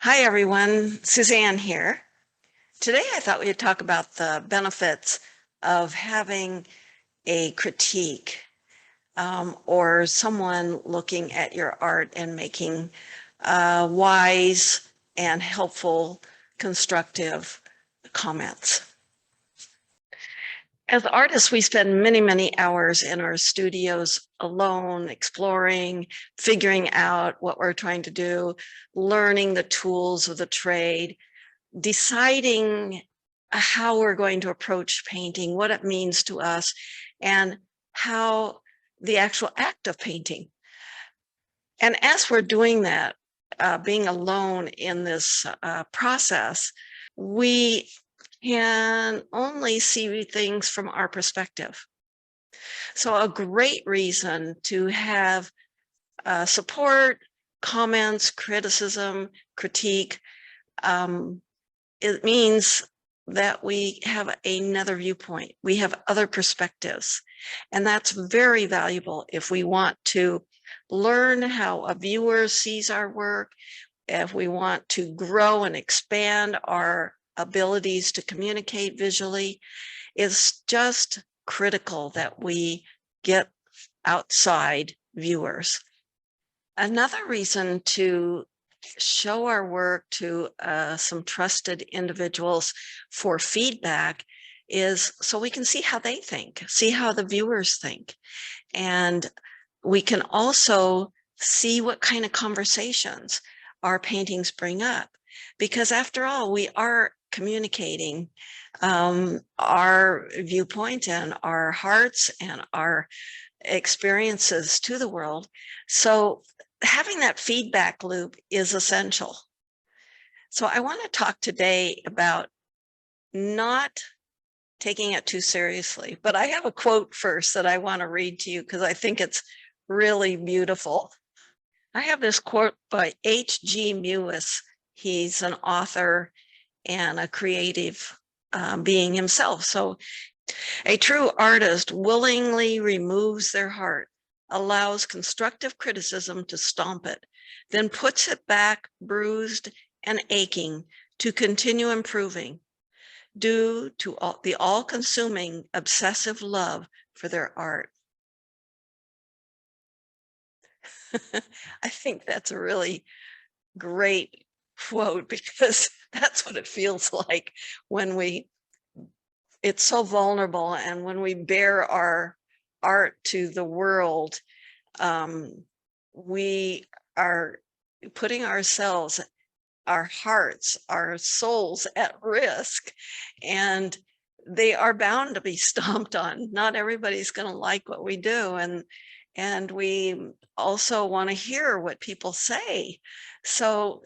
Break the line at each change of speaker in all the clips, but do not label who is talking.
Hi, everyone. Suzanne here. Today, I thought we'd talk about the benefits of having a critique or someone looking at your art and making wise and helpful, constructive comments. As artists, we spend many, many hours in our studios alone, exploring, figuring out what we're trying to do, learning the tools of the trade, deciding how we're going to approach painting, what it means to us, and how the actual act of painting. And as we're doing that, being alone in this process, we can only see things from our perspective. So a great reason to have support, comments, criticism, critique, it means that we have another viewpoint. We have other perspectives. And that's very valuable if we want to learn how a viewer sees our work, if we want to grow and expand our abilities to communicate visually. It's just critical that we get outside viewers. Another reason to show our work to some trusted individuals for feedback is so we can see how they think, see how the viewers think. And we can also see what kind of conversations our paintings bring up. Because after all, we are communicating our viewpoint and our hearts and our experiences to the world. So having that feedback loop is essential. So I want to talk today about not taking it too seriously, but I have a quote first that I want to read to you because I think it's really beautiful. I have this quote by H.G. Mewis. He's an author and a creative being himself. So a true artist willingly removes their heart, allows constructive criticism to stomp it, then puts it back bruised and aching to continue improving, due to the all-consuming obsessive love for their art. I think that's a really great quote because that's what it feels like when it's so vulnerable, and when we bear our art to the world, we are putting ourselves, our hearts, our souls at risk, and they are bound to be stomped on. Not everybody's going to like what we do, and we also want to hear what people say. So,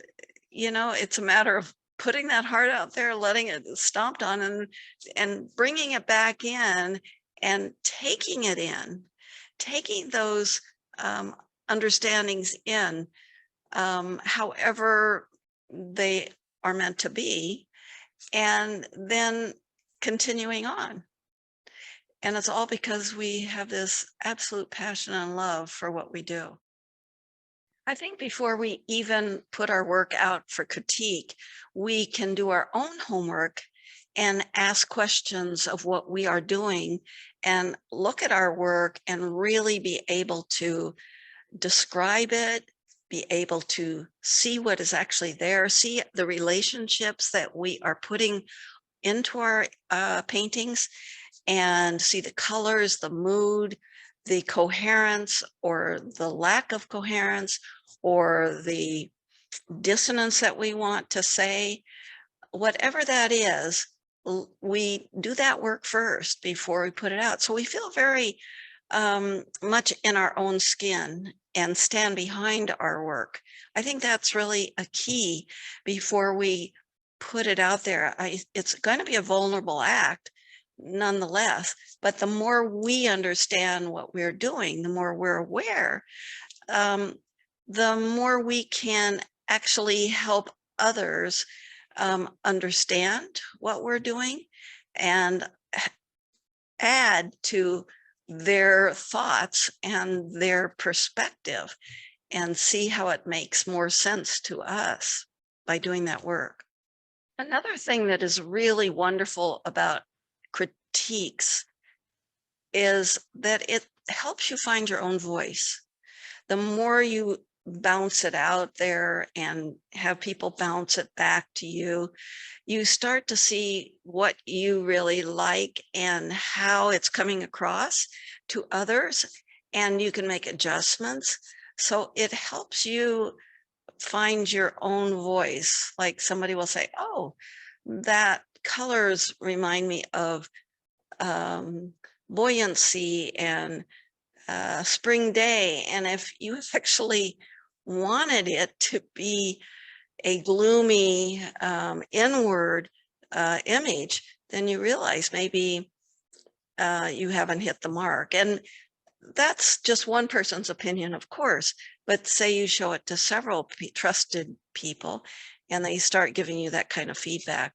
it's a matter of putting that heart out there, letting it stomped on, and bringing it back in and taking it in, taking those understandings in, however they are meant to be, and then continuing on. And it's all because we have this absolute passion and love for what we do. I think before we even put our work out for critique, we can do our own homework and ask questions of what we are doing and look at our work and really be able to describe it, be able to see what is actually there, see the relationships that we are putting into our paintings, and see the colors, the mood, the coherence or the lack of coherence, or the dissonance that we want to say. Whatever that is, we do that work first before we put it out. So we feel very much in our own skin and stand behind our work. I think that's really a key before we put it out there. It's going to be a vulnerable act nonetheless, but the more we understand what we're doing, the more we're aware, the more we can actually help others understand what we're doing and add to their thoughts and their perspective and see how it makes more sense to us. by doing that work. Another thing that is really wonderful about critiques is that it helps you find your own voice. The more you bounce it out there and have people bounce it back to you, you start to see what you really like and how it's coming across to others, and you can make adjustments. So it helps you find your own voice. Like somebody will say, oh, that colors remind me of um, buoyancy and spring day. And if you actually wanted it to be a gloomy inward image, then you realize maybe you haven't hit the mark. And that's just one person's opinion, of course, but say you show it to several trusted people and they start giving you that kind of feedback,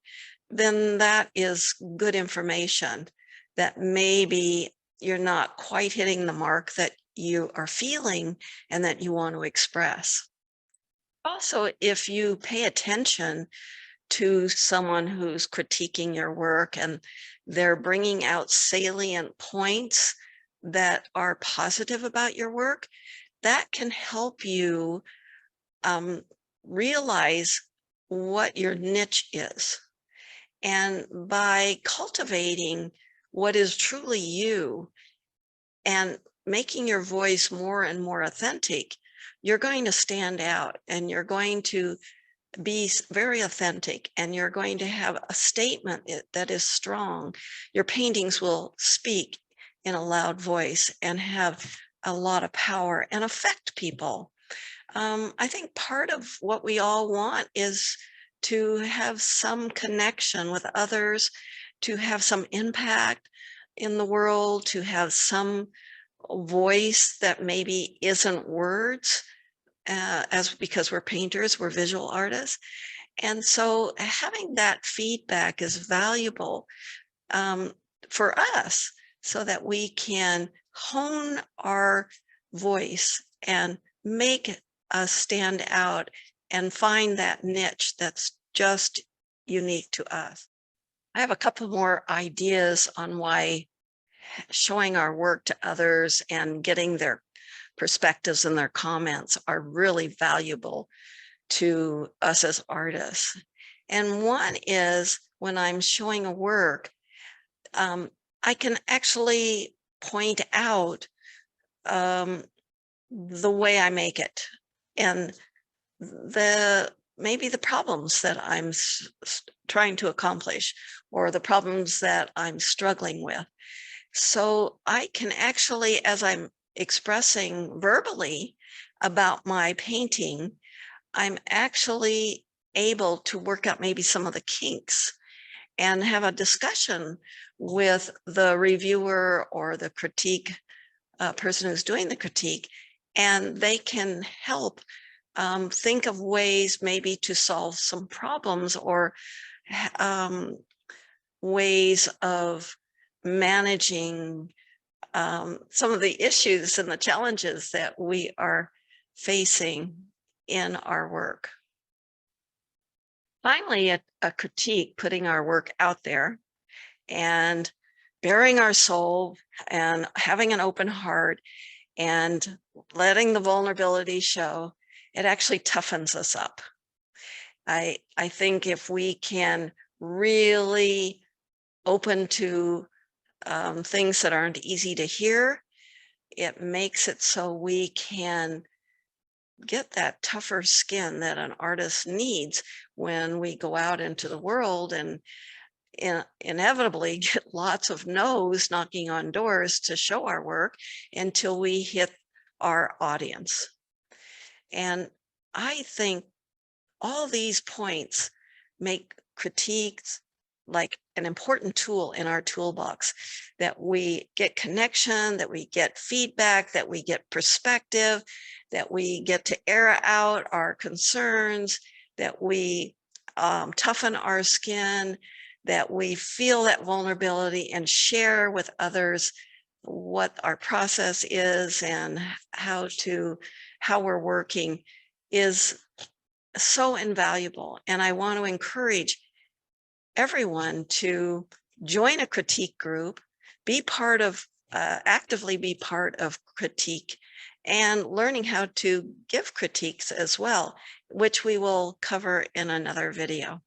then that is good information that maybe you're not quite hitting the mark that you are feeling and that you want to express. Also, if you pay attention to someone who's critiquing your work and they're bringing out salient points that are positive about your work, that can help you realize what your niche is. And by cultivating what is truly you and making your voice more and more authentic, you're going to stand out and you're going to be very authentic and you're going to have a statement that is strong. Your paintings will speak in a loud voice and have a lot of power and affect people. I think part of what we all want is to have some connection with others, to have some impact in the world, to have some voice that maybe isn't words, as because we're painters, we're visual artists. And so having that feedback is valuable for us so that we can hone our voice and make us stand out and find that niche that's just unique to us. I have a couple more ideas on why showing our work to others and getting their perspectives and their comments are really valuable to us as artists. And one is when I'm showing a work, I can actually point out the way I make it and maybe the problems that I'm trying to accomplish or the problems that I'm struggling with. So I can actually, as I'm expressing verbally about my painting, I'm actually able to work out maybe some of the kinks and have a discussion with the reviewer or the critique person who's doing the critique, and they can help think of ways maybe to solve some problems or ways of managing some of the issues and the challenges that we are facing in our work. Finally, a critique, putting our work out there and bearing our soul and having an open heart and letting the vulnerability show, it actually toughens us up. I think if we can really open to things that aren't easy to hear, it makes it so we can get that tougher skin that an artist needs when we go out into the world and inevitably get lots of no's knocking on doors to show our work until we hit our audience. And I think all these points make critiques like an important tool in our toolbox, that we get connection, that we get feedback, that we get perspective, that we get to air out our concerns, that we toughen our skin, that we feel that vulnerability and share with others what our process is and how we're working is so invaluable. And I want to encourage everyone to join a critique group, be part of, actively be part of critique, and learning how to give critiques as well, which we will cover in another video.